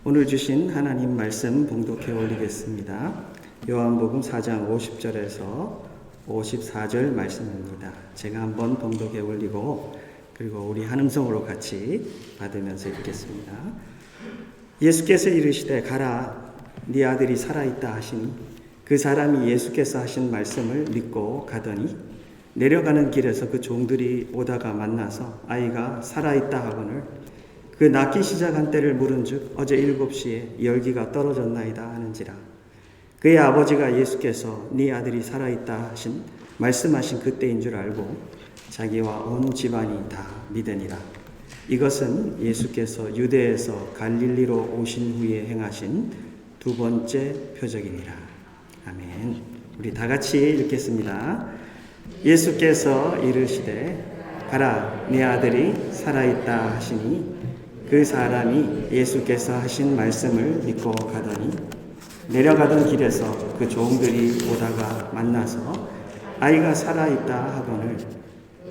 오늘 주신 하나님 말씀 봉독해 올리겠습니다. 요한복음 4장 50절에서 54절 말씀입니다. 제가 한번 봉독해 올리고 그리고 우리 한 음성으로 같이 받으면서 읽겠습니다. 예수께서 이르시되 가라 네 아들이 살아있다 하시니 그 사람이 예수께서 하신 말씀을 믿고 가더니 내려가는 길에서 그 종들이 오다가 만나서 아이가 살아있다 하거늘 그 낳기 시작한 때를 물은즉 어제 7시에 열기가 떨어졌나이다 하는지라. 그의 아버지가 예수께서 네 아들이 살아있다 하신 말씀하신 그때인 줄 알고 자기와 온 집안이 다 믿으니라. 이것은 예수께서 유대에서 갈릴리로 오신 후에 행하신 두 번째 표적이니라. 아멘. 우리 다 같이 읽겠습니다. 예수께서 이르시되 가라 네 아들이 살아있다 하시니 그 사람이 예수께서 하신 말씀을 믿고 가더니 내려가던 길에서 그 종들이 오다가 만나서 아이가 살아있다 하거늘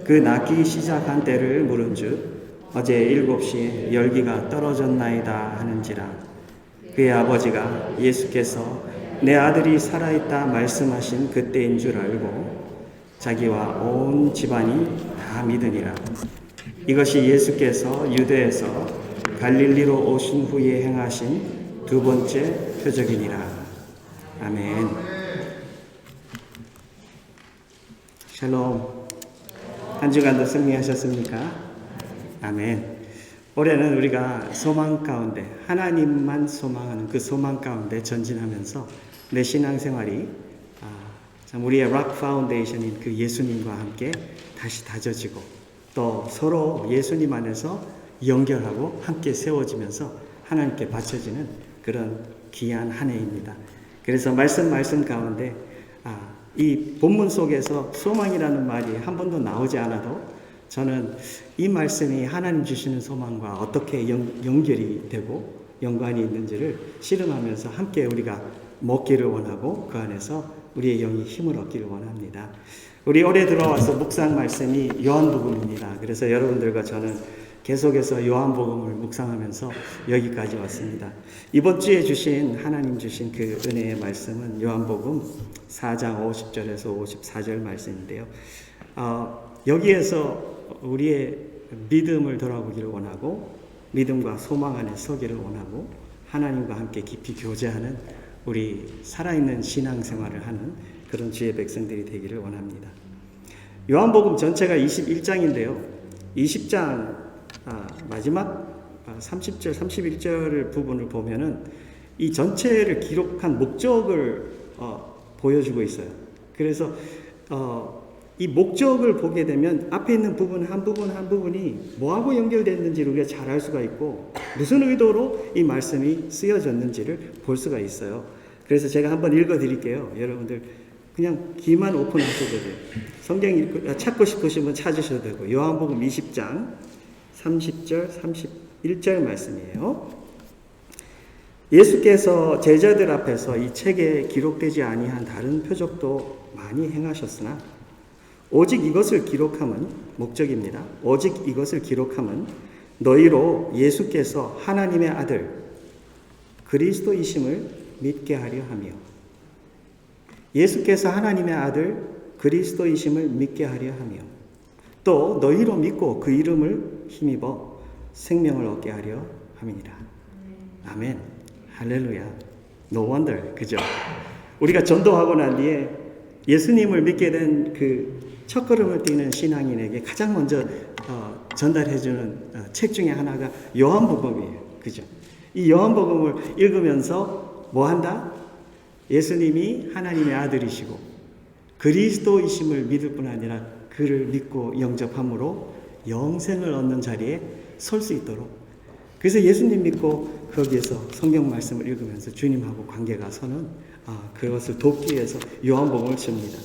그 낳기 시작한 때를 물은즉 어제 7시에 열기가 떨어졌나이다 하는지라. 그의 아버지가 예수께서 내 아들이 살아있다 말씀하신 그때인 줄 알고 자기와 온 집안이 다 믿으니라. 이것이 예수께서 유대에서 갈릴리로 오신 후에 행하신 두 번째 표적이니라. 아멘. 샬롬. 한 주간도 승리하셨습니까? 아멘. 올해는 우리가 소망 가운데 하나님만 소망하는 그 소망 가운데 전진하면서 내 신앙생활이 참 우리의 락 파운데이션인 그 예수님과 함께 다시 다져지고 또 서로 예수님 안에서 연결하고 함께 세워지면서 하나님께 바쳐지는 그런 귀한 한 해입니다. 그래서 말씀 가운데 이 본문 속에서 소망이라는 말이 한 번도 나오지 않아도 저는 이 말씀이 하나님 주시는 소망과 어떻게 연결이 되고 연관이 있는지를 실험하면서 함께 우리가 먹기를 원하고 그 안에서 우리의 영이 힘을 얻기를 원합니다. 우리 올해 들어와서 묵상 말씀이 요한복음입니다. 그래서 여러분들과 저는 계속해서 요한복음을 묵상하면서 여기까지 왔습니다. 이번 주에 하나님 주신 그 은혜의 말씀은 요한복음 4장 50절에서 54절 말씀인데요. 여기에서 우리의 믿음을 돌아보기를 원하고 믿음과 소망 안에 서기를 원하고 하나님과 함께 깊이 교제하는 우리 살아있는 신앙생활을 하는 그런 주의 백성들이 되기를 원합니다. 요한복음 전체가 21장인데요. 20장 마지막 30절, 31절 부분을 보면은 이 전체를 기록한 목적을 보여주고 있어요. 그래서 이 목적을 보게 되면 앞에 있는 부분 한 부분이 뭐하고 연결됐는지를 우리가 잘 알 수가 있고 무슨 의도로 이 말씀이 쓰여졌는지를 볼 수가 있어요. 그래서 제가 한번 읽어 드릴게요. 여러분들 그냥 귀만 오픈하셔도 돼요. 성경 찾고 싶으시면 찾으셔도 되고 요한복음 20장 30절, 31절 말씀이에요. 예수께서 제자들 앞에서 이 책에 기록되지 아니한 다른 표적도 많이 행하셨으나 오직 이것을 기록함은 목적입니다. 오직 이것을 기록함은 너희로 예수께서 하나님의 아들 그리스도이심을 믿게 하려 하며 예수께서 하나님의 아들 그리스도이심을 믿게 하려 하며 또 너희로 믿고 그 이름을 힘입어 생명을 얻게 하려 함이니라. 아멘. 할렐루야. No wonder. 그죠? 우리가 전도하고 난 뒤에 예수님을 믿게 된 그 첫걸음을 뛰는 신앙인에게 가장 먼저 전달해주는 책 중에 하나가 요한복음이에요. 그죠? 이 요한복음을 읽으면서 뭐 한다? 예수님이 하나님의 아들이시고 그리스도이심을 믿을 뿐 아니라 그를 믿고 영접함으로 영생을 얻는 자리에 설 수 있도록 그래서 예수님 믿고 거기에서 성경 말씀을 읽으면서 주님하고 관계가 서는 그것을 돕기 위해서 요한복음을 씁니다.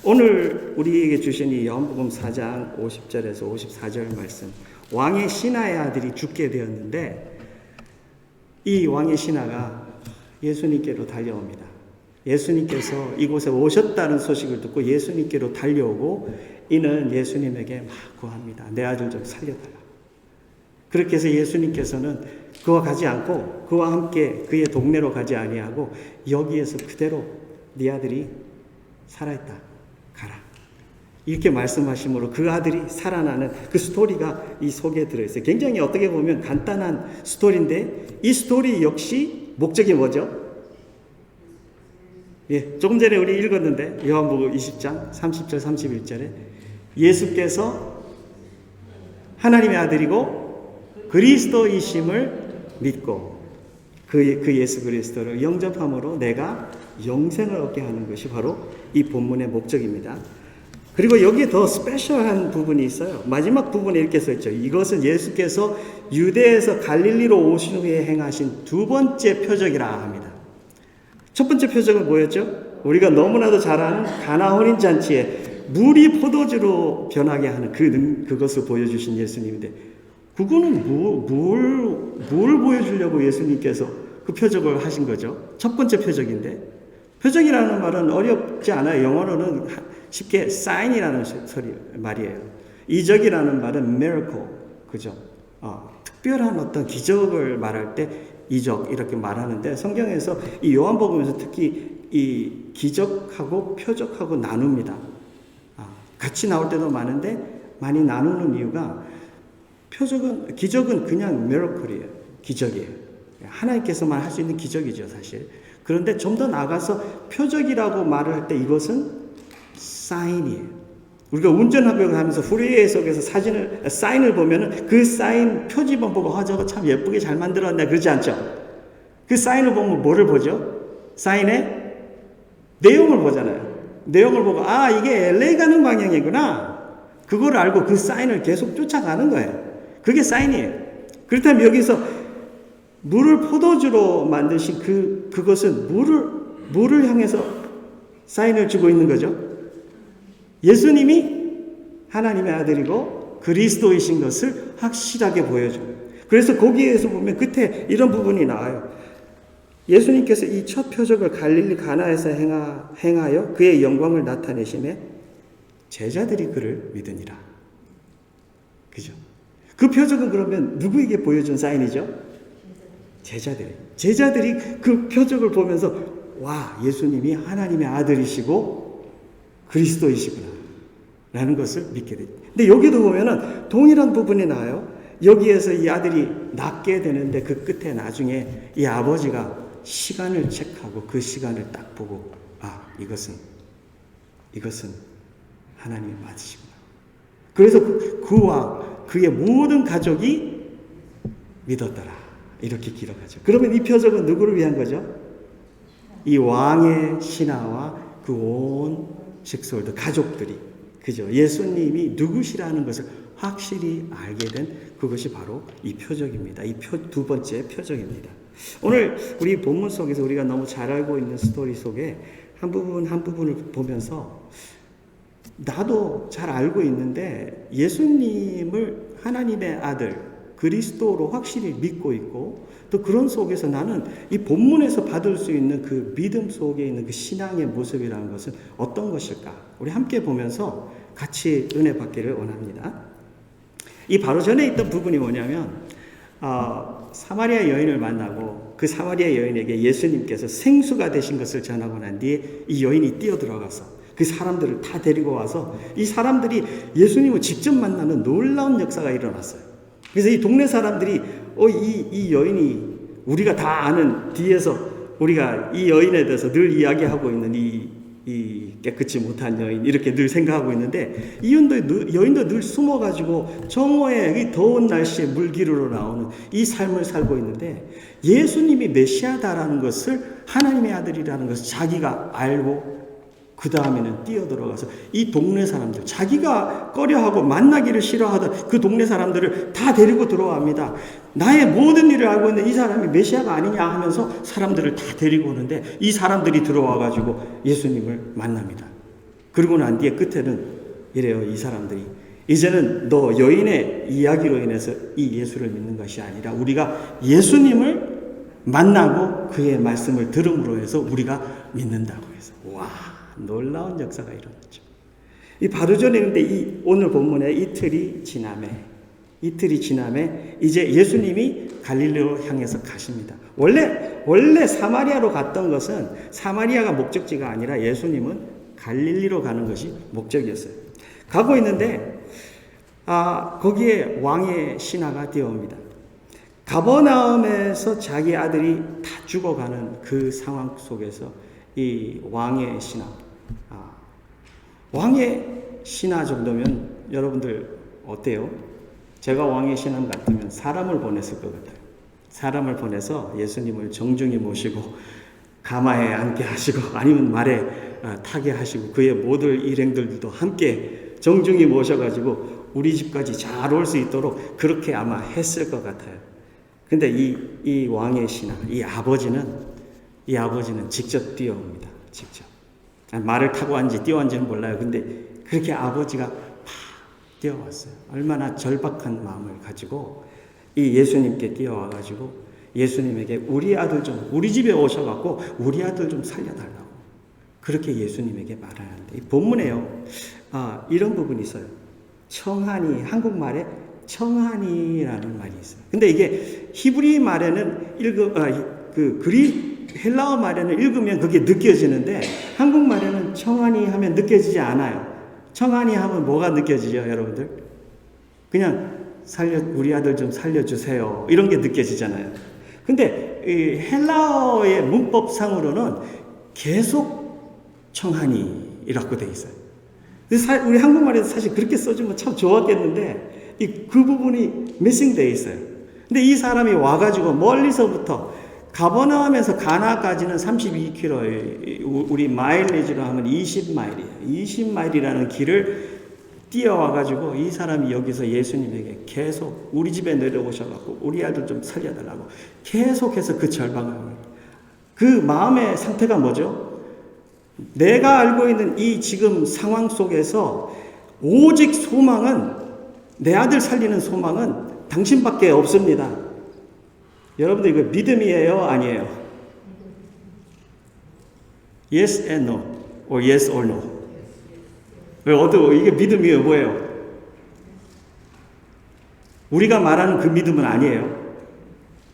오늘 우리에게 주신 이 요한복음 4장 50절에서 54절 말씀 왕의 신하의 아들이 죽게 되었는데 이 왕의 신하가 예수님께로 달려옵니다. 예수님께서 이곳에 오셨다는 소식을 듣고 예수님께로 달려오고 이는 예수님에게 막 구합니다. 내 아들 좀 살려달라. 그렇게 해서 예수님께서는 그와 가지 않고 그와 함께 그의 동네로 가지 아니하고 여기에서 그대로 네 아들이 살아있다. 가라. 이렇게 말씀하심으로 그 아들이 살아나는 그 스토리가 이 속에 들어있어요. 굉장히 어떻게 보면 간단한 스토리인데 이 스토리 역시 목적이 뭐죠? 예, 조금 전에 우리 읽었는데 요한복음 20장 30절 31절에 예수께서 하나님의 아들이고 그리스도이심을 믿고 그 예수 그리스도를 영접함으로 내가 영생을 얻게 하는 것이 바로 이 본문의 목적입니다. 그리고 여기에 더 스페셜한 부분이 있어요. 마지막 부분에 이렇게 써있죠. 이것은 예수께서 유대에서 갈릴리로 오신 후에 행하신 두 번째 표적이라 합니다. 첫 번째 표적은 뭐였죠? 우리가 너무나도 잘 아는 가나 혼인잔치에 물이 포도주로 변하게 하는 그것을 보여주신 예수님인데 그거는 뭘 보여주려고 예수님께서 그 표적을 하신 거죠? 첫 번째 표적인데 표적이라는 말은 어렵지 않아요. 영어로는 쉽게 sign이라는 말이에요. 이적이라는 말은 miracle, 그죠? 특별한 어떤 기적을 말할 때 이적 이렇게 말하는데 성경에서 이 요한복음에서 특히 이 기적하고 표적하고 나눕니다. 같이 나올 때도 많은데 많이 나누는 이유가 기적은 그냥 miracle이에요. 기적이에요. 하나님께서만 할 수 있는 기적이죠, 사실. 그런데 좀 더 나아가서 표적이라고 말을 할 때 이것은 사인이에요. 우리가 운전하고 하면서 프리웨이 속에서 사인을 보면은 그 사인 표지만 보고 저거 참 예쁘게 잘 만들었네 그러지 않죠? 그 사인을 보면 뭐를 보죠? 사인의 내용을 보잖아요. 내용을 보고 이게 LA 가는 방향이구나. 그걸 알고 그 사인을 계속 쫓아가는 거예요. 그게 사인이에요. 그렇다면 여기서 물을 포도주로 만드신 그것은 물을 향해서 사인을 주고 있는 거죠. 예수님이 하나님의 아들이고 그리스도이신 것을 확실하게 보여줘요. 그래서 거기에서 보면 끝에 이런 부분이 나와요. 예수님께서 이 첫 표적을 갈릴리 가나에서 행하여 그의 영광을 나타내심에 제자들이 그를 믿으니라. 그죠? 그 표적은 그러면 누구에게 보여준 사인이죠? 제자들이 그 표적을 보면서 와, 예수님이 하나님의 아들이시고 그리스도이시구나 라는 것을 믿게 됩니다. 근데 여기도 보면은 동일한 부분이 나와요. 여기에서 이 아들이 낳게 되는데 그 끝에 나중에 이 아버지가 시간을 체크하고 그 시간을 딱 보고 이것은 하나님이 맞으시구나. 그래서 그와 그의 모든 가족이 믿었더라. 이렇게 기록하죠. 그러면 이 표적은 누구를 위한 거죠? 이 왕의 신하와 그 온 식솔들, 가족들이, 그죠? 예수님이 누구시라는 것을 확실히 알게 된 그것이 바로 이 표적입니다. 두 번째 표적입니다. 오늘 우리 본문 속에서 우리가 너무 잘 알고 있는 스토리 속에 한 부분을 보면서 나도 잘 알고 있는데 예수님을 하나님의 아들, 그리스도로 확실히 믿고 있고 또 그런 속에서 나는 이 본문에서 받을 수 있는 그 믿음 속에 있는 그 신앙의 모습이라는 것은 어떤 것일까? 우리 함께 보면서 같이 은혜 받기를 원합니다. 이 바로 전에 있던 부분이 뭐냐면 사마리아 여인을 만나고 그 사마리아 여인에게 예수님께서 생수가 되신 것을 전하고 난 뒤에 이 여인이 뛰어들어가서 그 사람들을 다 데리고 와서 이 사람들이 예수님을 직접 만나는 놀라운 역사가 일어났어요. 그래서 이 동네 사람들이 이 여인이 우리가 다 아는 뒤에서 우리가 이 여인에 대해서 늘 이야기하고 있는 이 깨끗이 못한 여인 이렇게 늘 생각하고 있는데 이 여인도 늘 숨어가지고 정오에 이 더운 날씨에 물기르러 나오는 이 삶을 살고 있는데 예수님이 메시아다라는 것을 하나님의 아들이라는 것을 자기가 알고 그 다음에는 뛰어들어가서 이 동네 사람들, 자기가 꺼려하고 만나기를 싫어하던 그 동네 사람들을 다 데리고 들어옵니다. 나의 모든 일을 알고 있는 이 사람이 메시아가 아니냐 하면서 사람들을 다 데리고 오는데 이 사람들이 들어와가지고 예수님을 만납니다. 그러고 난 뒤에 끝에는 이래요. 이 사람들이 이제는 너 여인의 이야기로 인해서 이 예수를 믿는 것이 아니라 우리가 예수님을 만나고 그의 말씀을 들음으로 해서 우리가 믿는다고 해서 와, 놀라운 역사가 일어났죠. 이 바로 전에 근데 오늘 본문에 이틀이 지남에 이틀이 지남에 이제 예수님이 갈릴리로 향해서 가십니다. 원래 사마리아로 갔던 것은 사마리아가 목적지가 아니라 예수님은 갈릴리로 가는 것이 목적이었어요. 가고 있는데 거기에 왕의 신하가 뛰어옵니다. 가버나움에서 자기 아들이 다 죽어가는 그 상황 속에서 이 왕의 신하, 왕의 신하 정도면 여러분들 어때요? 제가 왕의 신하 같으면 사람을 보냈을 것 같아요. 사람을 보내서 예수님을 정중히 모시고 가마에 앉게 하시고 아니면 말에 타게 하시고 그의 모든 일행들도 함께 정중히 모셔가지고 우리 집까지 잘 올 수 있도록 그렇게 아마 했을 것 같아요. 근데 이 왕의 신하, 이 아버지는 직접 뛰어옵니다. 직접. 말을 타고 왔는지 뛰어왔는지는 몰라요. 근데 그렇게 아버지가 팍 뛰어왔어요. 얼마나 절박한 마음을 가지고 이 예수님께 뛰어와가지고 예수님에게 우리 집에 오셔갖고 우리 아들 좀 살려달라고 그렇게 예수님에게 말하는데 이 본문에요. 이런 부분이 있어요. 청하니, 한국말에 청하니라는 말이 있어요. 근데 이게 히브리 말에는 헬라어 말에는 읽으면 그게 느껴지는데 한국말에는 청하니 하면 느껴지지 않아요. 청하니 하면 뭐가 느껴지죠, 여러분들? 그냥 우리 아들 좀 살려주세요. 이런 게 느껴지잖아요. 근데 이 헬라어의 문법상으로는 계속 청하니라고 돼 있어요. 우리 한국말에서 사실 그렇게 써주면 참 좋았겠는데 그 부분이 미싱되어 있어요. 근데 이 사람이 와가지고 멀리서부터 가버나움에서 가나까지는 32km, 우리 마일리지로 하면 20마일이에요. 20마일이라는 길을 뛰어와가지고 이 사람이 여기서 예수님에게 계속 우리 집에 내려오셔가지고 우리 아들 좀 살려달라고 계속해서 그 절박을 그 마음의 상태가 뭐죠? 내가 알고 있는 이 지금 상황 속에서 오직 소망은 내 아들 살리는 소망은 당신밖에 없습니다. 여러분들 이거 믿음이에요? 아니에요? Yes and no, or yes or no. 이게 믿음이에요? 뭐예요? 우리가 말하는 그 믿음은 아니에요.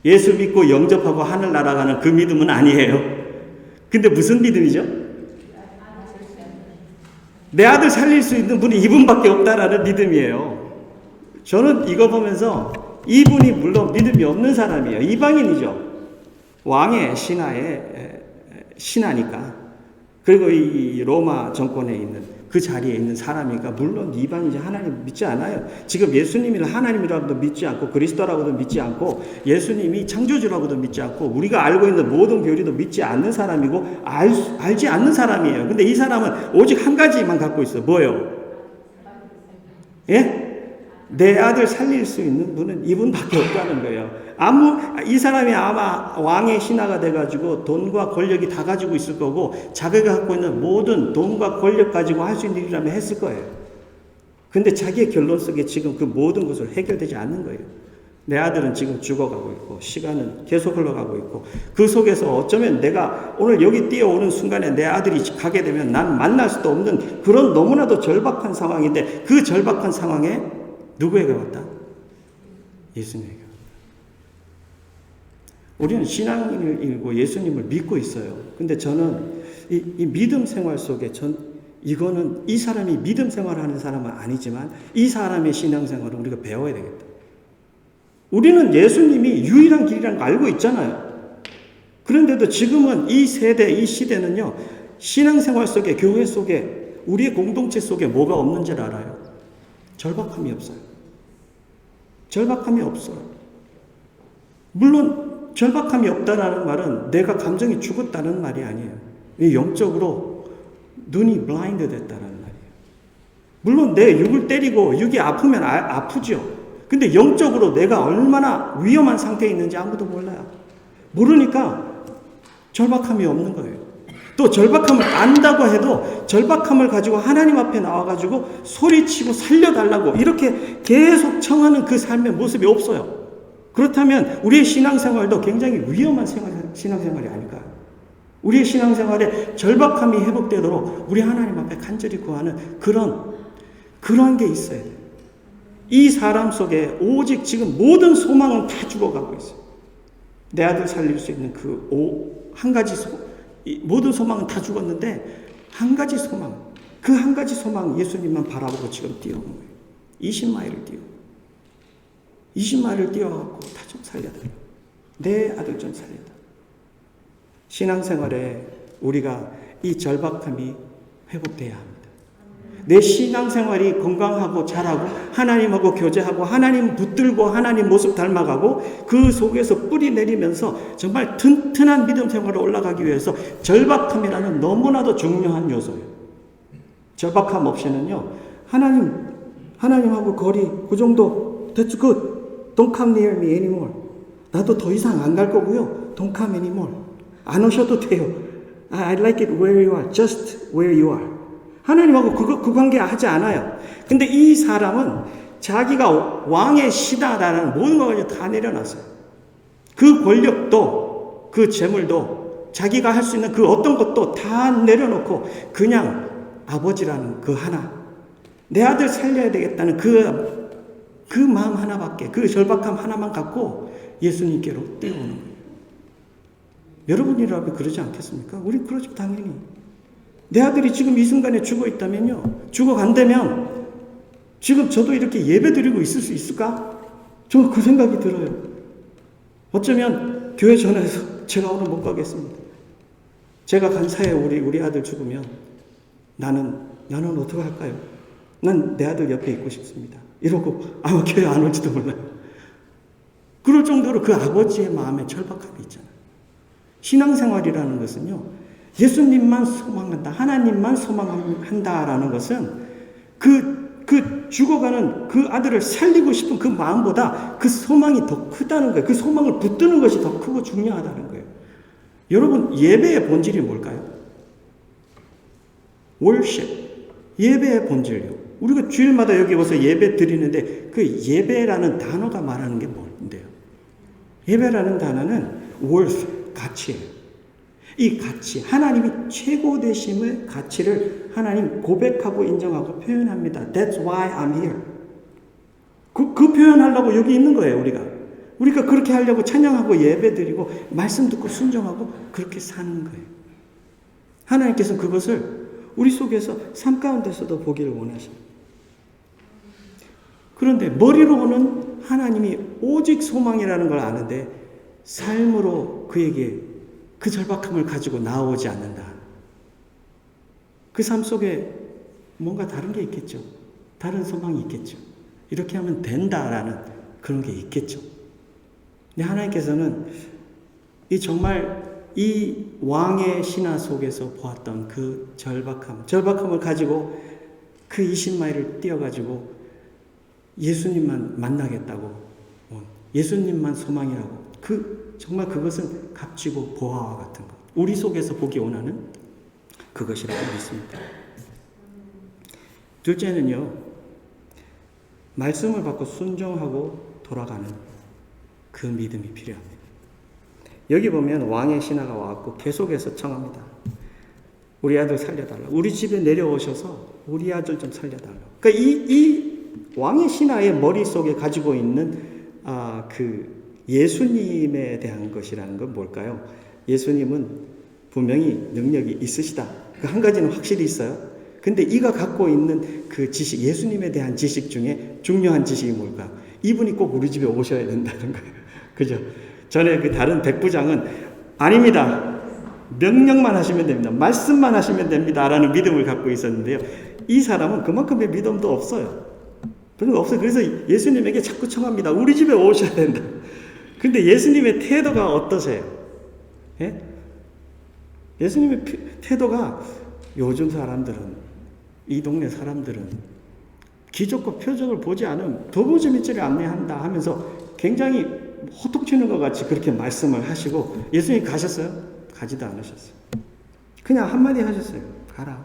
예수 믿고 영접하고 하늘 날아가는 그 믿음은 아니에요. 근데 무슨 믿음이죠? 내 아들 살릴 수 있는 분이 이분밖에 없다라는 믿음이에요. 저는 이거 보면서 이분이 물론 믿음이 없는 사람이에요. 이방인이죠. 왕의 신하니까. 그리고 이 로마 정권에 있는 그 자리에 있는 사람이니까 물론 이방인이지 하나님 믿지 않아요. 지금 예수님을 하나님이라고도 믿지 않고 그리스도라고도 믿지 않고 예수님이 창조주라고도 믿지 않고 우리가 알고 있는 모든 교리도 믿지 않는 사람이고 알지 않는 사람이에요. 근데 이 사람은 오직 한 가지만 갖고 있어요. 뭐예요? 예? 내 아들 살릴 수 있는 분은 이분밖에 없다는 거예요. 이 사람이 아마 왕의 신하가 돼가지고 돈과 권력이 다 가지고 있을 거고 자기가 갖고 있는 모든 돈과 권력 가지고 할 수 있는 일이라면 했을 거예요. 근데 자기의 결론 속에 지금 그 모든 것을 해결되지 않는 거예요. 내 아들은 지금 죽어가고 있고 시간은 계속 흘러가고 있고 그 속에서 어쩌면 내가 오늘 여기 뛰어오는 순간에 내 아들이 가게 되면 난 만날 수도 없는 그런 너무나도 절박한 상황인데 그 절박한 상황에 누구에게 왔다? 예수님에게 왔다. 우리는 신앙을 읽고 예수님을 믿고 있어요. 근데 저는 이 믿음 생활 속에 이거는 이 사람이 믿음 생활하는 사람은 아니지만 이 사람의 신앙 생활을 우리가 배워야 되겠다. 우리는 예수님이 유일한 길이라는 거 알고 있잖아요. 그런데도 지금은 이 세대, 이 시대는요, 신앙 생활 속에, 교회 속에, 우리의 공동체 속에 뭐가 없는지를 알아요. 절박함이 없어요. 절박함이 없어요. 물론 절박함이 없다라는 말은 내가 감정이 죽었다는 말이 아니에요. 영적으로 눈이 블라인드 됐다는 말이에요. 물론 내 육을 때리고 육이 아프면 아프죠. 근데 영적으로 내가 얼마나 위험한 상태에 있는지 아무도 몰라요. 모르니까 절박함이 없는 거예요. 또 절박함을 안다고 해도 절박함을 가지고 하나님 앞에 나와가지고 소리치고 살려달라고 이렇게 계속 청하는 그 삶의 모습이 없어요. 그렇다면 우리의 신앙생활도 굉장히 위험한 신앙생활이 아닐까요? 우리의 신앙생활에 절박함이 회복되도록 우리 하나님 앞에 간절히 구하는 그런 게 있어야 돼요. 이 사람 속에 오직 지금 모든 소망은 다 죽어가고 있어요. 내 아들 살릴 수 있는 한 가지 모든 소망은 다 죽었는데 한 가지 소망, 그 한 가지 소망 예수님만 바라보고 지금 뛰어오는 거예요. 20마일을 뛰어. 20마일을 뛰어갖고 다 좀 살려달라. 내 아들 좀 살려달라. 신앙생활에 우리가 이 절박함이 회복돼야 합니다. 내 신앙생활이 건강하고 잘하고 하나님하고 교제하고 하나님 붙들고 하나님 모습 닮아가고 그 속에서 뿌리 내리면서 정말 튼튼한 믿음 생활을 올라가기 위해서 절박함이라는 너무나도 중요한 요소예요. 절박함 없이는요, 하나님하고 거리 그 정도 that's good. Don't come near me anymore. 나도 더 이상 안 갈 거고요. Don't come anymore. 안 오셔도 돼요. I like it where you are. Just where you are. 하나님하고 그 관계 하지 않아요. 근데 이 사람은 자기가 왕의 시다라는 모든 것을 다 내려놨어요. 그 권력도, 그 재물도, 자기가 할 수 있는 그 어떤 것도 다 내려놓고 그냥 아버지라는 그 하나, 내 아들 살려야 되겠다는 그 마음 하나밖에, 그 절박함 하나만 갖고 예수님께로 뛰어오는 거예요. 여러분이라면 그러지 않겠습니까? 우리 그러죠, 당연히. 내 아들이 지금 이 순간에 죽어 있다면요, 죽어간다면 지금 저도 이렇게 예배 드리고 있을 수 있을까? 저는 그 생각이 들어요. 어쩌면 교회 전화해서 제가 오늘 못 가겠습니다. 제가 간 사이에 우리 아들 죽으면 나는 어떻게 할까요? 난 내 아들 옆에 있고 싶습니다. 이러고 아마 교회 안 올지도 몰라요. 그럴 정도로 그 아버지의 마음에 절박함이 있잖아요. 신앙생활이라는 것은요, 예수님만 소망한다, 하나님만 소망한다라는 것은 그 죽어가는 그 아들을 살리고 싶은 그 마음보다 그 소망이 더 크다는 거예요. 그 소망을 붙드는 것이 더 크고 중요하다는 거예요. 여러분, 예배의 본질이 뭘까요? worship. 예배의 본질이요. 우리가 주일마다 여기 와서 예배 드리는데 그 예배라는 단어가 말하는 게 뭔데요? 예배라는 단어는 worth, 가치예요. 이 가치, 하나님이 최고 되심의 가치를 하나님 고백하고 인정하고 표현합니다. That's why I'm here. 그 표현하려고 여기 있는 거예요, 우리가 그렇게 하려고 찬양하고 예배드리고 말씀 듣고 순종하고 그렇게 사는 거예요. 하나님께서 그것을 우리 속에서 삶 가운데서도 보기를 원하십니다. 그런데 머리로는 하나님이 오직 소망이라는 걸 아는데 삶으로 그에게 그 절박함을 가지고 나오지 않는다. 그 삶 속에 뭔가 다른 게 있겠죠. 다른 소망이 있겠죠. 이렇게 하면 된다라는 그런 게 있겠죠. 근데 하나님께서는 정말 이 왕의 신화 속에서 보았던 그 절박함을 가지고 그 20마일을 뛰어가지고 예수님만 만나겠다고, 예수님만 소망이라고, 정말 그것은 값지고 보화와 같은 것. 우리 속에서 보기 원하는 그것이라고 믿습니다. 둘째는요, 말씀을 받고 순종하고 돌아가는 그 믿음이 필요합니다. 여기 보면 왕의 신하가 와갖고 계속해서 청합니다. 우리 아들 살려달라. 우리 집에 내려오셔서 우리 아들 좀 살려달라. 그러니까 이 왕의 신하의 머릿속에 가지고 있는 그 예수님에 대한 것이라는 건 뭘까요? 예수님은 분명히 능력이 있으시다. 그 한 가지는 확실히 있어요. 근데 이가 갖고 있는 그 지식, 예수님에 대한 지식 중에 중요한 지식이 뭘까? 이분이 꼭 우리 집에 오셔야 된다는 거예요. 그죠? 전에 그 다른 백부장은 아닙니다. 명령만 하시면 됩니다. 말씀만 하시면 됩니다. 라는 믿음을 갖고 있었는데요. 이 사람은 그만큼의 믿음도 없어요. 별로 없어요. 그래서 예수님에게 자꾸 청합니다. 우리 집에 오셔야 된다. 근데 예수님의 태도가 어떠세요? 예? 예수님의 태도가 요즘 사람들은, 이 동네 사람들은 기적과 표적을 보지 않으면 도무지 믿지를 않는다 하면서 굉장히 호통치는 것 같이 그렇게 말씀을 하시고, 예수님 가셨어요? 가지도 않으셨어요. 그냥 한마디 하셨어요. 가라.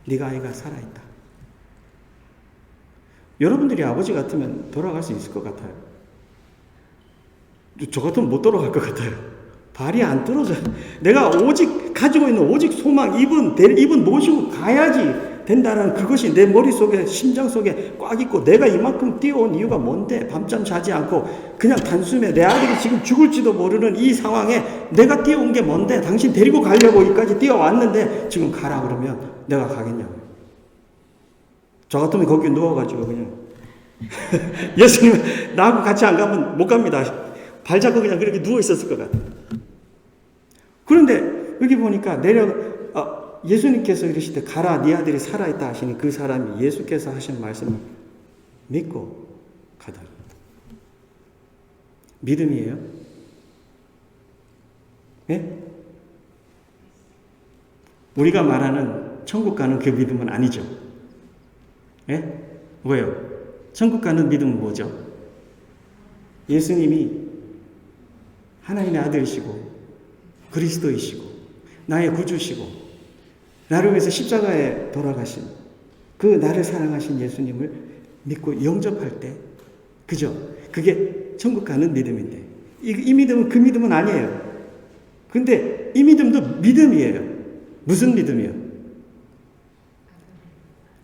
네가 아이가 살아있다. 여러분들이 아버지 같으면 돌아갈 수 있을 것 같아요. 저 같으면 못 돌아갈 것 같아요. 발이 안 떨어져요. 내가 오직 가지고 있는 오직 소망, 이분 모시고 가야지 된다는 그것이 내 머릿속에 심장 속에 꽉 있고 내가 이만큼 뛰어온 이유가 뭔데 밤잠 자지 않고 그냥 단숨에 내 아들이 지금 죽을지도 모르는 이 상황에 내가 뛰어온 게 뭔데 당신 데리고 가려고 여기까지 뛰어왔는데 지금 가라 그러면 내가 가겠냐고요. 저 같으면 거기 누워가지고 그냥 예수님 나하고 같이 안 가면 못 갑니다. 발 잡고 그냥 그렇게 누워 있었을 것 같아요. 그런데 여기 보니까 예수님께서 이르시되 가라 네 아들이 살아있다 하시니 그 사람이 예수께서 하신 말씀을 믿고 가더라. 믿음이에요? 예? 우리가 말하는 천국 가는 그 믿음은 아니죠. 예? 왜요? 천국 가는 믿음은 뭐죠? 예수님이 하나님의 아들이시고 그리스도이시고 나의 구주시고 나를 위해서 십자가에 돌아가신 그 나를 사랑하신 예수님을 믿고 영접할 때 그죠? 그게 천국 가는 믿음인데 이 믿음은 그 믿음은 아니에요. 근데 이 믿음도 믿음이에요. 무슨 믿음이요?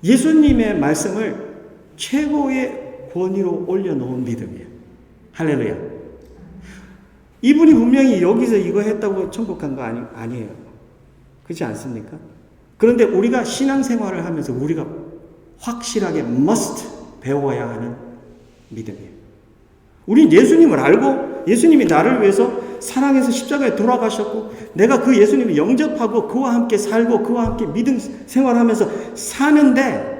예수님의 말씀을 최고의 권위로 올려놓은 믿음이에요. 할렐루야. 이분이 분명히 여기서 이거 했다고 천국 간 거 아니에요. 그렇지 않습니까? 그런데 우리가 신앙생활을 하면서 우리가 확실하게 must 배워야 하는 믿음이에요. 우린 예수님을 알고 예수님이 나를 위해서 사랑해서 십자가에 돌아가셨고 내가 그 예수님을 영접하고 그와 함께 살고 그와 함께 믿음 생활하면서 사는데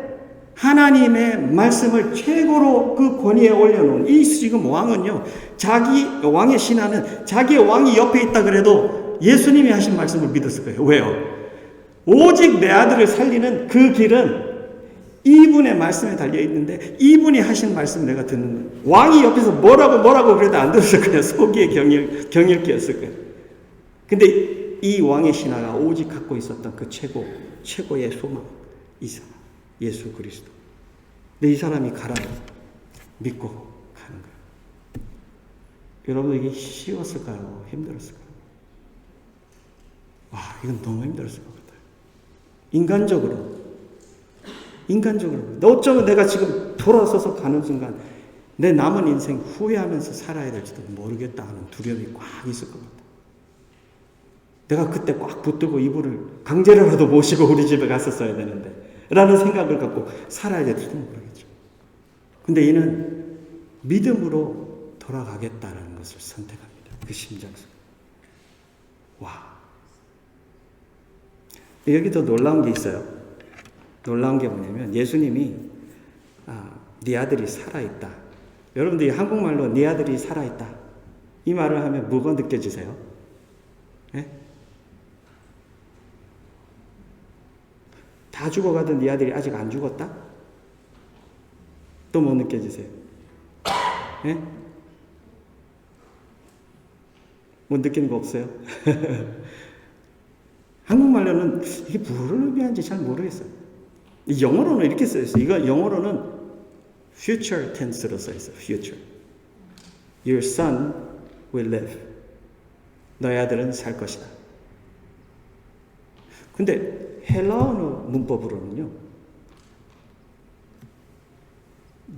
하나님의 말씀을 최고로 그 권위에 올려놓은 이 지금 왕은요, 자기 왕의 신하는 자기의 왕이 옆에 있다 그래도 예수님이 하신 말씀을 믿었을 거예요. 왜요? 오직 내 아들을 살리는 그 길은 이분의 말씀에 달려 있는데 이분이 하신 말씀 내가 듣는 거예요. 왕이 옆에서 뭐라고 그래도 안 들었을 거예요. 소기의 경일기였을 거예요. 근데 이 왕의 신하가 오직 갖고 있었던 그 최고의 소망, 이 사람, 예수 그리스도. 근데 이 사람이 가라 믿고 가는 거예요. 여러분 이게 쉬웠을까요? 힘들었을까요? 와, 이건 너무 힘들었을 것 같아요. 인간적으로 어쩌면 내가 지금 돌아서서 가는 순간 내 남은 인생 후회하면서 살아야 될지도 모르겠다 하는 두려움이 꽉 있을 것 같아요. 내가 그때 꽉 붙들고 이분을 강제로라도 모시고 우리 집에 갔었어야 되는데 라는 생각을 갖고 살아야 될지도 모르겠죠. 근데 이는 믿음으로 돌아가겠다는 것을 선택합니다. 그 심장 속에. 와. 여기 더 놀라운 게 있어요. 놀라운 게 뭐냐면 예수님이 네 아들이 살아있다. 여러분들이 한국말로 네 아들이 살아있다. 이 말을 하면 뭐가 느껴지세요? 예? 다 죽어가던 네 아들이 아직 안 죽었다? 또 뭐 느껴지세요? 예? 뭐 느끼는 거 없어요? 한국말로는 이게 뭐를 의미하는지 잘 모르겠어요. 영어로는 이렇게 써있어요. 이거 영어로는 future tense로 써있어요. future. Your son will live. 너의 아들은 살 것이다. 근데 헬라어 문법으로는요.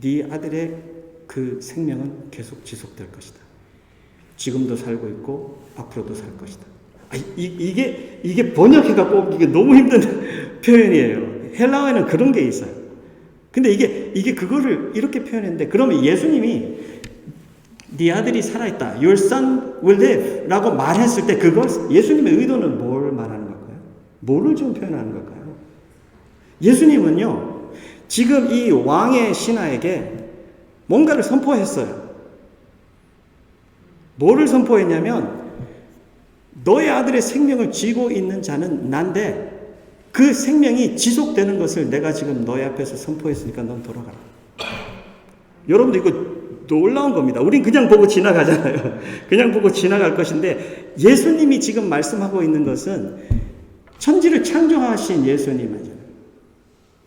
네 아들의 그 생명은 계속 지속될 것이다. 지금도 살고 있고 앞으로도 살 것이다. 이게 번역해갖고 이게 너무 힘든 표현이에요. 헬라어에는 그런 게 있어요. 근데 이게 그거를 이렇게 표현했는데 그러면 예수님이 네 아들이 살아있다. Your son will live 라고 말했을 때 그걸 예수님의 의도는 뭘 말하는 걸까요? 뭐를 좀 표현하는 걸까요? 예수님은요. 지금 이 왕의 신하에게 뭔가를 선포했어요. 뭐를 선포했냐면 너의 아들의 생명을 쥐고 있는 자는 난데 그 생명이 지속되는 것을 내가 지금 너의 앞에서 선포했으니까 넌 돌아가라. 여러분들 이거 놀라운 겁니다. 우린 그냥 보고 지나가잖아요. 그냥 보고 지나갈 것인데 예수님이 지금 말씀하고 있는 것은 천지를 창조하신 예수님이잖아요.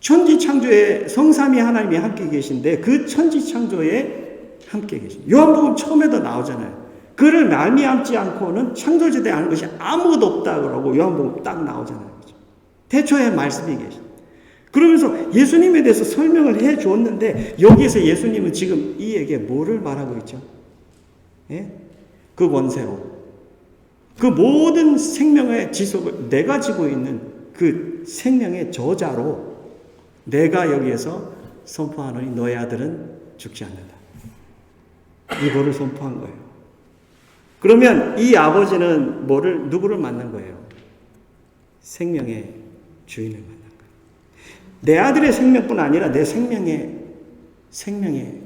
천지 창조에 성삼위 하나님이 함께 계신데 그 천지 창조에 함께 계신 요한복음 처음에도 나오잖아요. 그를 말미암지 않고는 창조주되지 않은 것이 아무것도 없다 그러고 요한복음 딱 나오잖아요. 태초에 말씀이 계신. 그러면서 예수님에 대해서 설명을 해 주었는데 여기에서 예수님은 지금 이에게 뭐를 말하고 있죠? 예? 그 원세로 그 모든 생명의 지속을 내가 지고 있는 그 생명의 저자로 내가 여기에서 선포하노니 너의 아들은 죽지 않는다. 이거를 선포한 거예요. 그러면 이 아버지는 누구를 만난 거예요? 생명의 주인을 만난 거예요. 내 아들의 생명뿐 아니라 내 생명의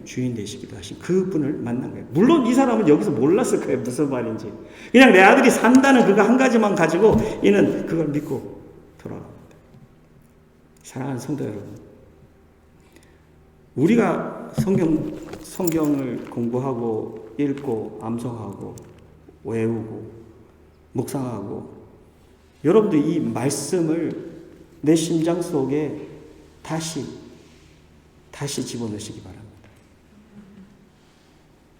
주인 되시기도 하신 그분을 만난 거예요. 물론 이 사람은 여기서 몰랐을 거예요. 무슨 말인지. 그냥 내 아들이 산다는 그거 한 가지만 가지고 이는 그걸 믿고 돌아갑니다. 사랑하는 성도 여러분, 우리가 성경을 공부하고 읽고 암송하고 외우고 묵상하고 여러분들 이 말씀을 내 심장 속에 다시 집어넣으시기 바랍니다.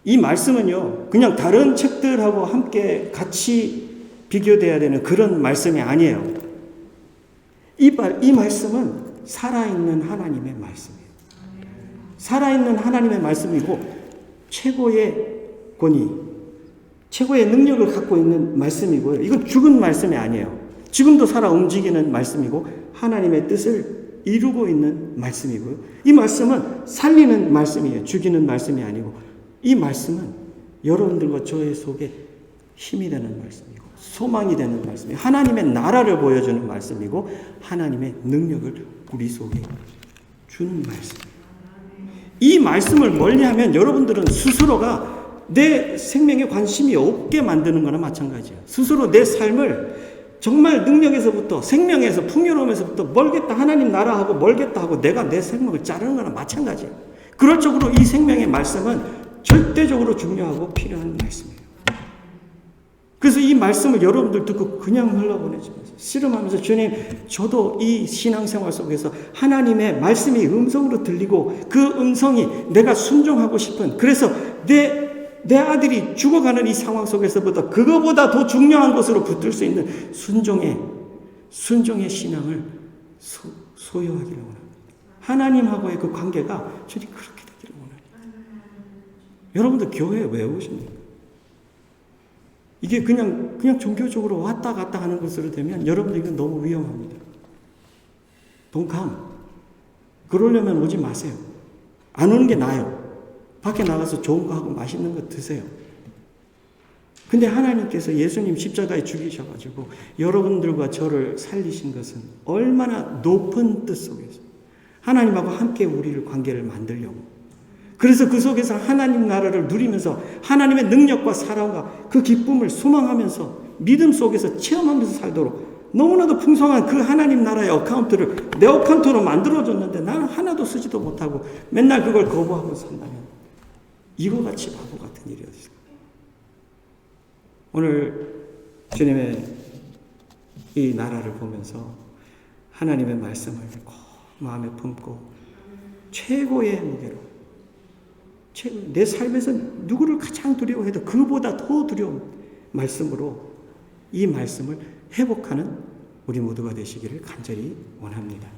이 말씀은요, 그냥 다른 책들하고 함께 같이 비교돼야 되는 그런 말씀이 아니에요. 이 말씀은 살아있는 하나님의 말씀이에요. 살아있는 하나님의 말씀이고 최고의 권위, 최고의 능력을 갖고 있는 말씀이고요. 이건 죽은 말씀이 아니에요. 지금도 살아 움직이는 말씀이고 하나님의 뜻을 이루고 있는 말씀이고요. 이 말씀은 살리는 말씀이에요. 죽이는 말씀이 아니고 이 말씀은 여러분들과 저의 속에 힘이 되는 말씀이고 소망이 되는 말씀이에요. 하나님의 나라를 보여주는 말씀이고 하나님의 능력을 우리 속에 주는 말씀이에요. 이 말씀을 멀리하면 여러분들은 스스로가 내 생명에 관심이 없게 만드는 거나 마찬가지예요. 스스로 내 삶을 정말 능력에서부터 생명에서 풍요로움에서부터 멀겠다 하나님 나라하고 멀겠다 하고 내가 내 생명을 자르는 거나 마찬가지예요. 그럴 적으로 이 생명의 말씀은 절대적으로 중요하고 필요한 말씀이에요. 그래서 이 말씀을 여러분들 듣고 그냥 흘러보내지면서 씨름하면서 주님 저도 이 신앙생활 속에서 하나님의 말씀이 음성으로 들리고 그 음성이 내가 순종하고 싶은 그래서 내 아들이 죽어가는 이 상황 속에서부터 그거보다 더 중요한 것으로 붙들 수 있는 순종의 신앙을 소유하기를 원합니다. 하나님하고의 그 관계가 주님 그렇게 되기를 원합니다. 여러분들 교회에 왜 오십니까? 이게 그냥 종교적으로 왔다 갔다 하는 것으로 되면 여러분들 이건 너무 위험합니다. Don't come. 그러려면 오지 마세요. 안 오는 게 나아요. 밖에 나가서 좋은 거 하고 맛있는 거 드세요. 근데 하나님께서 예수님 십자가에 죽이셔가지고 여러분들과 저를 살리신 것은 얼마나 높은 뜻 속에서 하나님하고 함께 우리를 관계를 만들려고 그래서 그 속에서 하나님 나라를 누리면서 하나님의 능력과 사랑과 그 기쁨을 소망하면서 믿음 속에서 체험하면서 살도록 너무나도 풍성한 그 하나님 나라의 어카운트를 내 어카운트로 만들어줬는데 나는 하나도 쓰지도 못하고 맨날 그걸 거부하고 산다면 이거 같이 바보 같은 일이 어디 있을까? 오늘 주님의 이 나라를 보면서 하나님의 말씀을 꼭 마음에 품고 최고의 무게로 내 삶에서 누구를 가장 두려워해도 그보다 더 두려운 말씀으로 이 말씀을 회복하는 우리 모두가 되시기를 간절히 원합니다.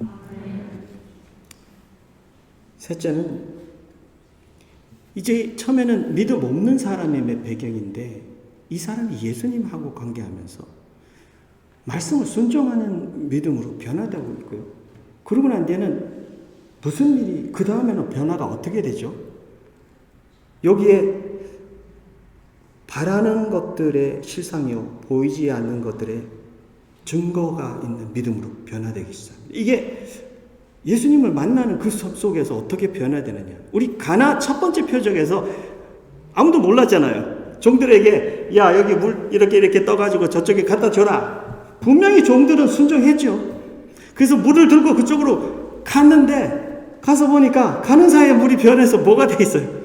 셋째는 이제 처음에는 믿음 없는 사람의 배경인데 이 사람이 예수님하고 관계하면서 말씀을 순종하는 믿음으로 변화되고 있고요. 그러고 난 뒤에는 무슨 일이 그 다음에는 변화가 어떻게 되죠? 여기에 바라는 것들의 실상이요 보이지 않는 것들의 증거가 있는 믿음으로 변화되기 시작합니다. 이게 예수님을 만나는 그 섭 속에서 어떻게 변화되느냐. 우리 가나 첫 번째 표적에서 아무도 몰랐잖아요. 종들에게 야 여기 물 이렇게 떠가지고 저쪽에 갖다 줘라. 분명히 종들은 순종했죠. 그래서 물을 들고 그쪽으로 갔는데 가서 보니까 가는 사이에 물이 변해서 뭐가 돼 있어요?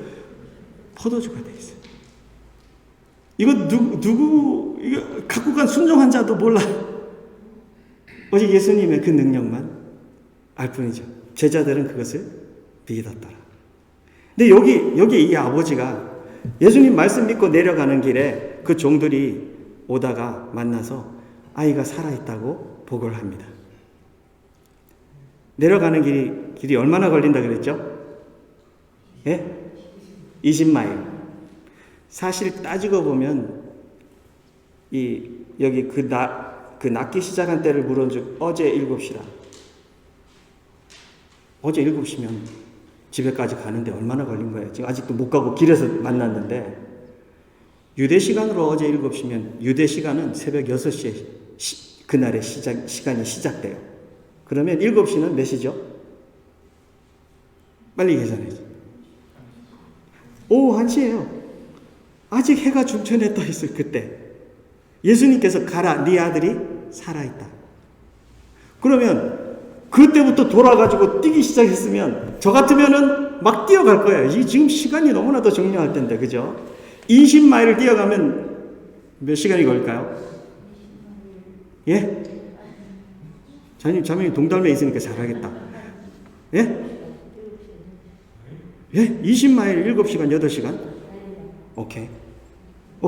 포도주가 돼 있어요. 이거 이거 갖고 간 순종한 자도 몰라. 오직 예수님의 그 능력만 알 뿐이죠. 제자들은 그것을 믿었더라. 근데 여기 이 아버지가 예수님 말씀 믿고 내려가는 길에 그 종들이 오다가 만나서 아이가 살아있다고 보고를 합니다. 내려가는 길이 얼마나 걸린다 그랬죠? 예? 20마일. 사실 따지고 보면 여기 그 낫기 시작한 때를 물은즉 어제 7시라. 어제 7시면 집에까지 가는데 얼마나 걸린 거예요? 지금 아직도 못 가고 길에서 만났는데, 유대 시간으로 어제 7시면 유대 시간은 새벽 6시에 그날의 시간이 시작돼요. 그러면 7시는 몇 시죠? 빨리 계산해야지. 오후 1시예요. 아직 해가 중천에 떠 있을 그때 예수님께서 가라, 네 아들이 살아있다. 그러면 그때부터 돌아가지고 뛰기 시작했으면 저 같으면은 막 뛰어갈 거예요. 지금 시간이 너무나도 중요할 텐데, 그죠? 20마일을 뛰어가면 몇 시간이 걸릴까요? 예? 자매님 동달매에 있으니까 잘하겠다. 예? 예? 20마일 7시간, 8시간? 오케이.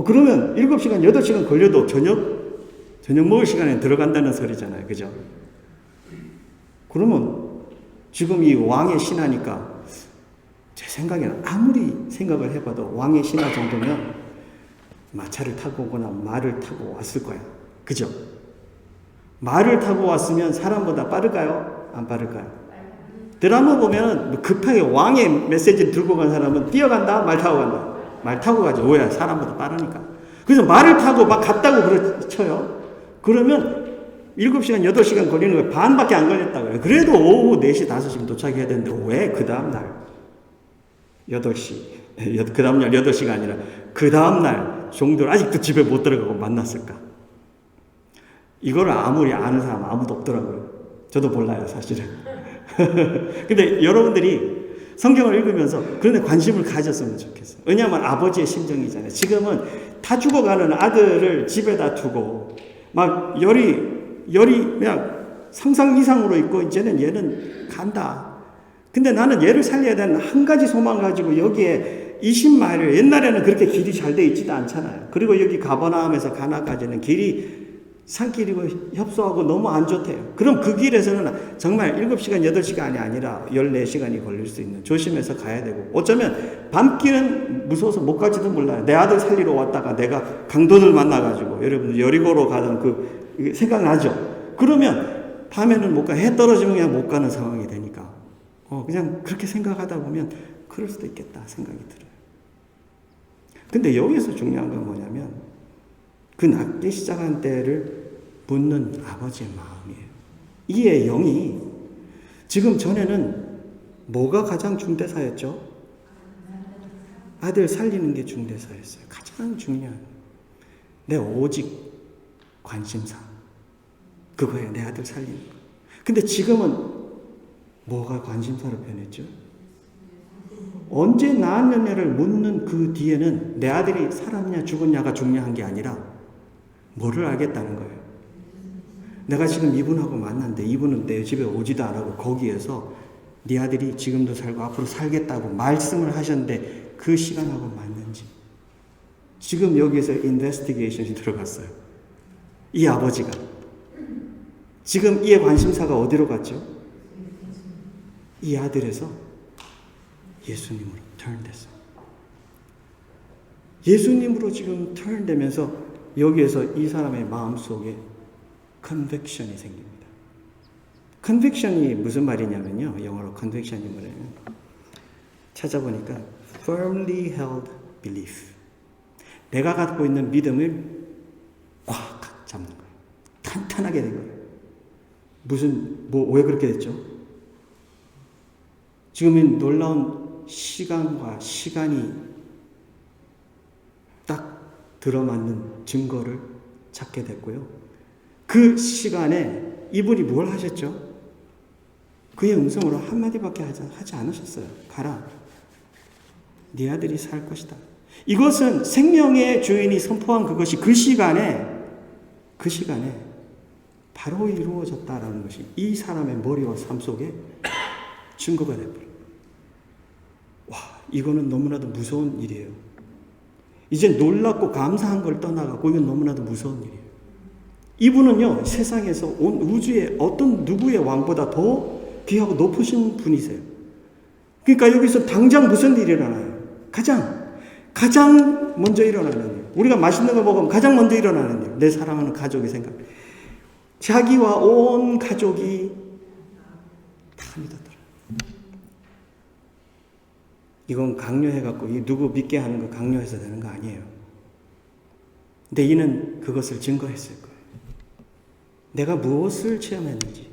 그러면 7시간, 8시간 걸려도 저녁 먹을 시간에 들어간다는 소리잖아요. 그죠? 그러면 지금 이 왕의 신하니까 제 생각에는 아무리 생각을 해봐도 왕의 신하 정도면 마차를 타고 오거나 말을 타고 왔을 거야. 그죠? 말을 타고 왔으면 사람보다 빠를까요? 안 빠를까요? 드라마 보면 급하게 왕의 메시지를 들고 간 사람은 뛰어간다? 말 타고 간다? 말 타고 가죠. 왜? 사람보다 빠르니까. 그래서 말을 타고 막 갔다고 그쳐요. 그러면 7시간, 8시간 걸리는 거예요. 반밖에 안 걸렸다고요. 그래도 오후 4시, 5시면 도착해야 되는데 왜 그 다음날 8시, 그 다음날 8시가 아니라 그 다음날 종들 아직도 집에 못 들어가고 만났을까? 이거를 아무리 아는 사람 아무도 없더라고요. 저도 몰라요, 사실은. 근데 여러분들이 성경을 읽으면서 그런데 관심을 가졌으면 좋겠어요. 왜냐하면 아버지의 심정이잖아요. 지금은 다 죽어가는 아들을 집에다 두고 막 열이 그냥 상상 이상으로 있고 이제는 얘는 간다. 근데 나는 얘를 살려야 되는 한 가지 소망 가지고 여기에 20마일을, 옛날에는 그렇게 길이 잘 돼 있지도 않잖아요. 그리고 여기 가버나움에서 가나까지는 길이 산길이고 협소하고 너무 안 좋대요. 그럼 그 길에서는 정말 7시간, 8시간이 아니라 14시간이 걸릴 수 있는, 조심해서 가야 되고, 어쩌면 밤길은 무서워서 못 갈지도 몰라요. 내 아들 살리러 왔다가 내가 강도들 만나가지고, 여러분들 여리고로 가던 그 생각나죠? 그러면 밤에는 못 가. 해 떨어지면 그냥 못 가는 상황이 되니까 그냥 그렇게 생각하다 보면 그럴 수도 있겠다 생각이 들어요. 근데 여기서 중요한 건 뭐냐면 그 낫기 시작한 때를 묻는 아버지의 마음이에요. 이의 영이 지금 전에는 뭐가 가장 중대사였죠? 아들 살리는 게 중대사였어요. 가장 중요한 내 오직 관심사 그거예요. 내 아들 살리는 거. 근데 지금은 뭐가 관심사로 변했죠? 언제 낳았느냐를 묻는 그 뒤에는 내 아들이 살았냐 죽었냐가 중요한 게 아니라 뭐를 알겠다는 거예요. 내가 지금 이분하고 만났는데 이분은 내 집에 오지도 않고 거기에서 네 아들이 지금도 살고 앞으로 살겠다고 말씀을 하셨는데 그 시간하고 맞는지. 지금 여기에서 인베스티게이션이 들어갔어요. 이 아버지가. 지금 이의 관심사가 어디로 갔죠? 이 아들에서 예수님으로 턴됐어요. 예수님으로 지금 턴되면서 여기에서 이 사람의 마음속에 컨빅션이 생깁니다. 컨빅션이 무슨 말이냐면요. 영어로 컨빅션이 뭐냐면 찾아보니까 firmly held belief. 내가 갖고 있는 믿음을 꽉 잡는 거예요. 탄탄하게 된 거예요. 왜 그렇게 됐죠? 지금은 놀라운 시간이 딱 들어맞는 증거를 찾게 됐고요. 그 시간에 이분이 뭘 하셨죠? 그의 음성으로 한마디밖에 하지 않으셨어요. 가라. 네 아들이 살 것이다. 이것은 생명의 주인이 선포한 그것이 그 시간에 바로 이루어졌다라는 것이 이 사람의 머리와 삶 속에 증거가 돼버려요. 와, 이거는 너무나도 무서운 일이에요. 이제 놀랍고 감사한 걸 떠나가고 이건 너무나도 무서운 일이에요. 이분은요, 세상에서 온 우주의 어떤 누구의 왕보다 더 귀하고 높으신 분이세요. 그러니까 여기서 당장 무슨 일이 일어나요? 가장 먼저 일어나는 일. 우리가 맛있는 거 먹으면 가장 먼저 일어나는 일. 내 사랑하는 가족이 생각. 자기와 온 가족이 다 믿었더라. 이건 강요해갖고 누구 믿게 하는 거 강요해서 되는 거 아니에요. 근데 이는 그것을 증거했을 거예요. 내가 무엇을 체험했는지,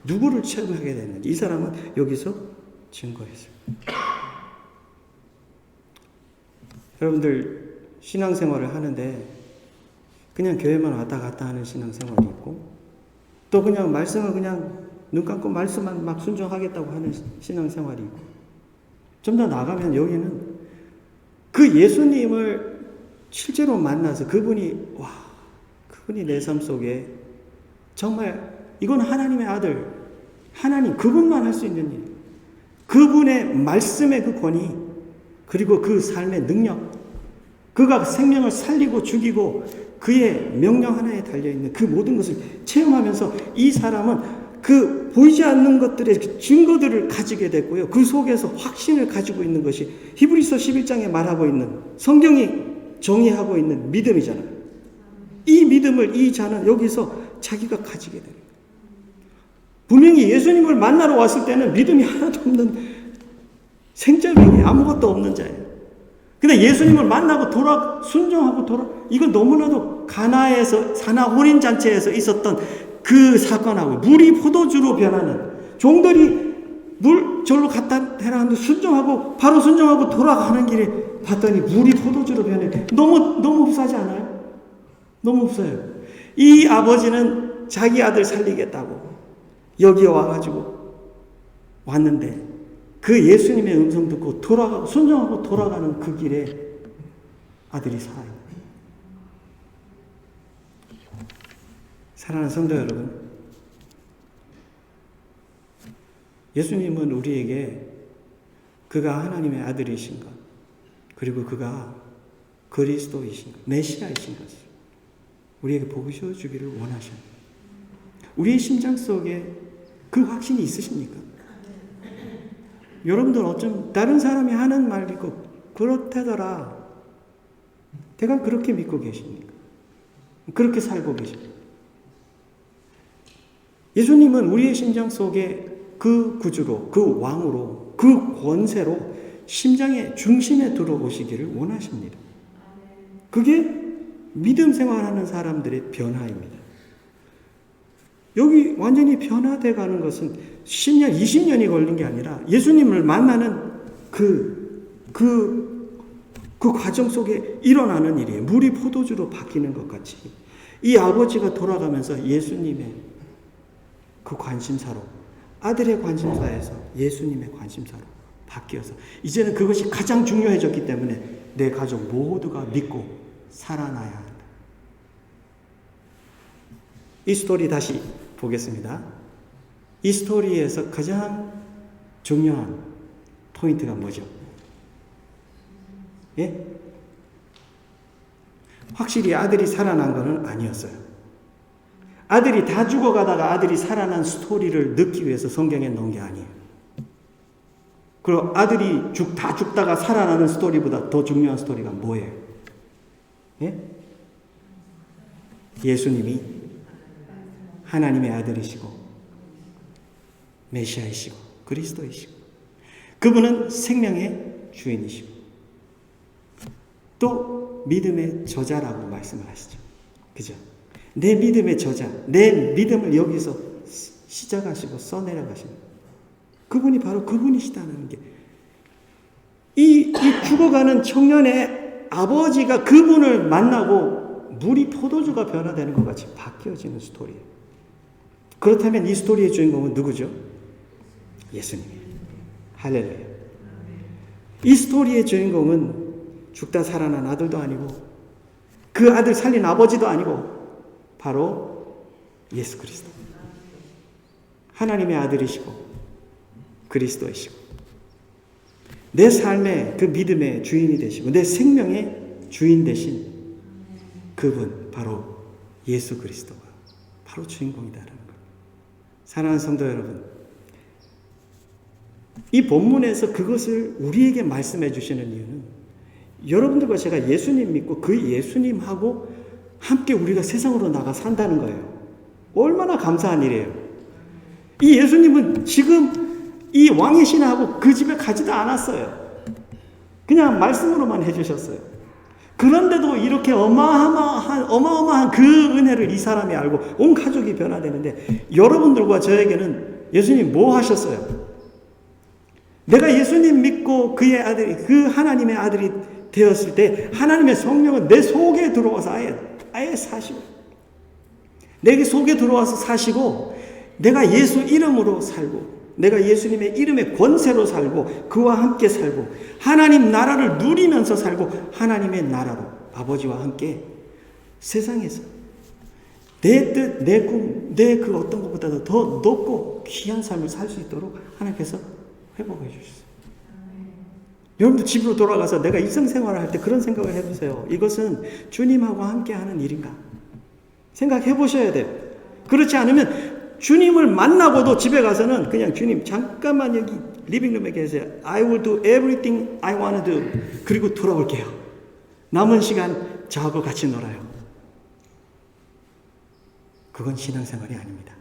누구를 체험하게 됐는지 이 사람은 여기서 증거했어요. 여러분들 신앙생활을 하는데 그냥 교회만 왔다 갔다 하는 신앙생활이 있고, 또 그냥 말씀을 그냥 눈 감고 말씀만 막 순종하겠다고 하는 신앙생활이 있고, 좀 더 나가면 여기는 그 예수님을 실제로 만나서 그분이 내 삶 속에 정말 이건 하나님의 아들, 하나님 그분만 할 수 있는 일, 그분의 말씀의 그 권위, 그리고 그 삶의 능력, 그가 생명을 살리고 죽이고 그의 명령 하나에 달려있는 그 모든 것을 체험하면서 이 사람은 그 보이지 않는 것들의 증거들을 가지게 됐고요. 그 속에서 확신을 가지고 있는 것이 히브리서 11장에 말하고 있는, 성경이 정의하고 있는 믿음이잖아요. 이 믿음을 이 자는 여기서 자기가 가지게 됩니다. 분명히 예수님을 만나러 왔을 때는 믿음이 하나도 없는 생짜배기, 아무것도 없는 자예요. 근데 예수님을 만나고 순종하고 이건 너무나도 가나 혼인잔치에서 있었던 그 사건하고, 물이 포도주로 변하는, 종들이 물 절로 갖다 대라 하는데 바로 순종하고 돌아가는 길에 봤더니 물이 포도주로 변해. 너무 흡사하지 않아요? 너무 흡사해요. 이 아버지는 자기 아들 살리겠다고 여기에 와가지고 왔는데, 그 예수님의 음성 듣고 순종하고 돌아가는 그 길에 아들이 살아요. 사랑하는 성도 여러분, 예수님은 우리에게 그가 하나님의 아들이신 것, 그리고 그가 그리스도이신 것, 메시아이신 것을 우리에게 보여주기를 원하십니다. 우리의 심장 속에 그 확신이 있으십니까? 여러분들 어쩜 다른 사람이 하는 말 믿고 그렇다더라, 내가 그렇게 믿고 계십니까? 그렇게 살고 계십니까? 예수님은 우리의 심장 속에 그 구주로, 그 왕으로, 그 권세로 심장의 중심에 들어오시기를 원하십니다. 그게 믿음 생활하는 사람들의 변화입니다. 여기 완전히 변화되어 가는 것은 10년, 20년이 걸린 게 아니라 예수님을 만나는 그 과정 속에 일어나는 일이에요. 물이 포도주로 바뀌는 것 같이 이 아버지가 돌아가면서 예수님의 그 관심사로, 아들의 관심사에서 예수님의 관심사로 바뀌어서 이제는 그것이 가장 중요해졌기 때문에 내 가족 모두가 믿고 살아나야 한다. 이 스토리 다시 보겠습니다. 이 스토리에서 가장 중요한 포인트가 뭐죠? 예? 확실히 아들이 살아난 것은 아니었어요. 아들이 다 죽어가다가 아들이 살아난 스토리를 넣기 위해서 성경에 넣은 게 아니에요. 그리고 아들이 다 죽다가 살아나는 스토리보다 더 중요한 스토리가 뭐예요? 예? 예수님이 하나님의 아들이시고 메시아이시고 그리스도이시고, 그분은 생명의 주인이시고 또 믿음의 저자라고 말씀을 하시죠. 그죠? 내 믿음의 저자, 내 믿음을 여기서 시작하시고 써내려가십니다. 그분이 바로 그분이시다는 게, 이 죽어가는 청년의 아버지가 그분을 만나고 물이 포도주가 변화되는 것 같이 바뀌어지는 스토리예요. 그렇다면 이 스토리의 주인공은 누구죠? 예수님이에요. 할렐루야. 이 스토리의 주인공은 죽다 살아난 아들도 아니고 그 아들 살린 아버지도 아니고 바로 예수 그리스도, 하나님의 아들이시고 그리스도이시고 내 삶의 그 믿음의 주인이 되시고 내 생명의 주인 되신 그분, 바로 예수 그리스도가 바로 주인공이다라는 것. 사랑하는 성도 여러분, 이 본문에서 그것을 우리에게 말씀해 주시는 이유는 여러분들과 제가 예수님 믿고 그 예수님하고 함께 우리가 세상으로 나가 산다는 거예요. 얼마나 감사한 일이에요. 이 예수님은 지금 이 왕의 신하고 그 집에 가지도 않았어요. 그냥 말씀으로만 해주셨어요. 그런데도 이렇게 어마어마한 그 은혜를 이 사람이 알고 온 가족이 변화되는데 여러분들과 저에게는 예수님 뭐 하셨어요? 내가 예수님 믿고 그의 아들이 그 하나님의 아들이 되었을 때 하나님의 성령은 내 속에 들어와서 아예 사시고 내 속에 들어와서 사시고 내가 예수 이름으로 살고 내가 예수님의 이름의 권세로 살고 그와 함께 살고 하나님 나라를 누리면서 살고 하나님의 나라로 아버지와 함께 세상에서 내 뜻, 내 꿈, 내 그 어떤 것보다도 더 높고 귀한 삶을 살 수 있도록 하나님께서 회복해 주셨어요. 여러분도 집으로 돌아가서 내가 일상생활을 할 때 그런 생각을 해보세요. 이것은 주님하고 함께 하는 일인가? 생각해 보셔야 돼요. 그렇지 않으면 주님을 만나고도 집에 가서는 그냥 주님 잠깐만 여기 리빙룸에 계세요. I will do everything I want to do. 그리고 돌아올게요. 남은 시간 저하고 같이 놀아요. 그건 신앙생활이 아닙니다.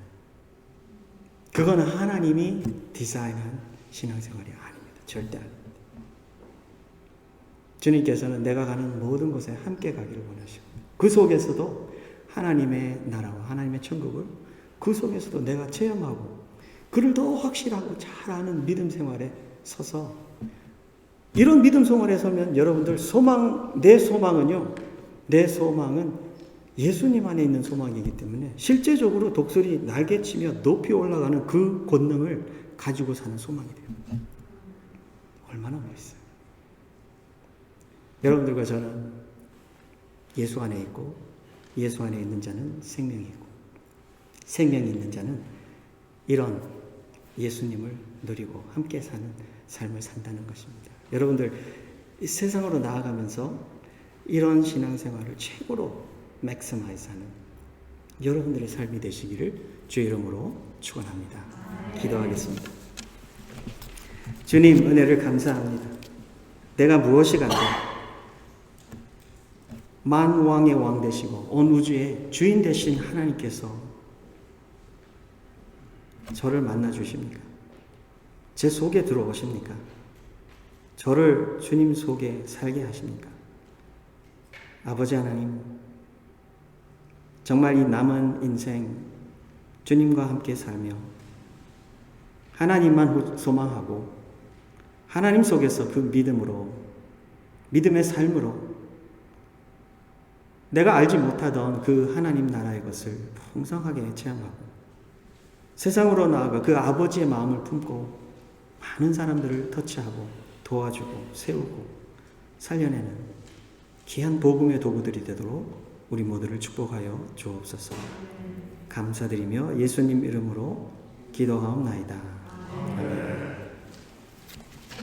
그거는 하나님이 디자인한 신앙생활이 아닙니다. 절대 아닙니다. 주님께서는 내가 가는 모든 곳에 함께 가기를 원하시고 그 속에서도 하나님의 나라와 하나님의 천국을 그 속에서도 내가 체험하고 그를 더 확실하고 잘 아는 믿음 생활에 서서 이런 믿음 생활에 서면 여러분들 내 소망은 예수님 안에 있는 소망이기 때문에 실제적으로 독수리 날개치며 높이 올라가는 그 권능을 가지고 사는 소망이 돼요. 얼마나 멋있어요. 여러분들과 저는 예수 안에 있고 예수 안에 있는 자는 생명이 있고 생명이 있는 자는 이런 예수님을 누리고 함께 사는 삶을 산다는 것입니다. 여러분들 이 세상으로 나아가면서 이런 신앙생활을 최고로 맥시마이즈하는 여러분들의 삶이 되시기를 주의 이름으로 축원합니다. 기도하겠습니다. 주님 은혜를 감사합니다. 내가 무엇이 간다. 만왕의 왕 되시고 온 우주의 주인 되신 하나님께서 저를 만나 주십니까? 제 속에 들어오십니까? 저를 주님 속에 살게 하십니까? 아버지 하나님, 정말 이 남은 인생 주님과 함께 살며 하나님만 소망하고 하나님 속에서 그 믿음의 삶으로 내가 알지 못하던 그 하나님 나라의 것을 풍성하게 체험하고 세상으로 나아가 그 아버지의 마음을 품고 많은 사람들을 터치하고 도와주고 세우고 살려내는 귀한 복음의 도구들이 되도록 우리 모두를 축복하여 주옵소서. 감사드리며 예수님 이름으로 기도하옵나이다.